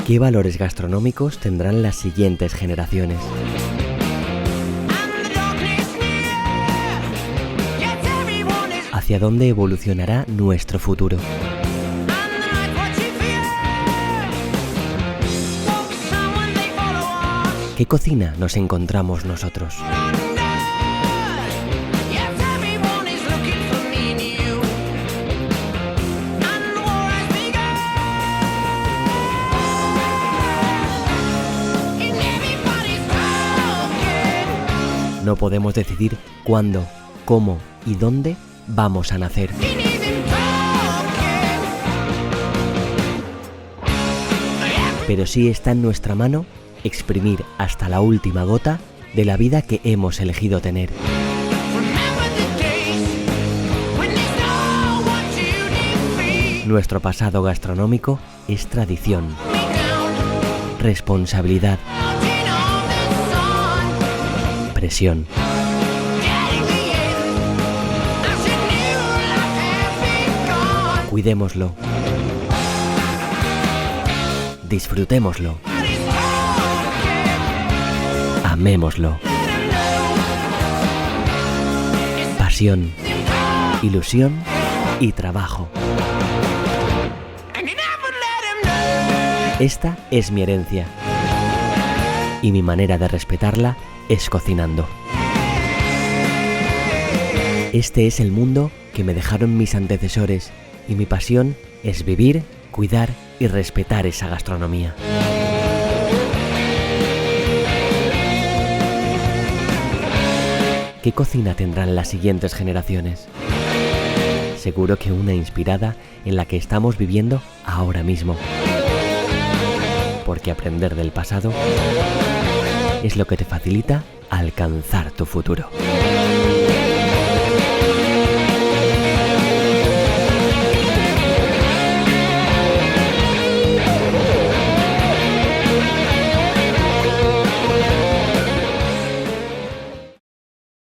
¿Qué valores gastronómicos tendrán las siguientes generaciones? ¿Hacia dónde evolucionará nuestro futuro? ¿Qué cocina nos encontramos nosotros? No podemos decidir cuándo, cómo y dónde vamos a nacer. Pero sí está en nuestra mano exprimir hasta la última gota de la vida que hemos elegido tener. Nuestro pasado gastronómico es tradición, responsabilidad, presión. Cuidémoslo. Disfrutémoslo. Amémoslo. Pasión, ilusión y trabajo. Esta es mi herencia. Y mi manera de respetarla es cocinando. Este es el mundo que me dejaron mis antecesores y mi pasión es vivir, cuidar y respetar esa gastronomía. ¿Qué cocina tendrán las siguientes generaciones? Seguro que una inspirada en la que estamos viviendo ahora mismo. Porque aprender del pasado es lo que te facilita alcanzar tu futuro.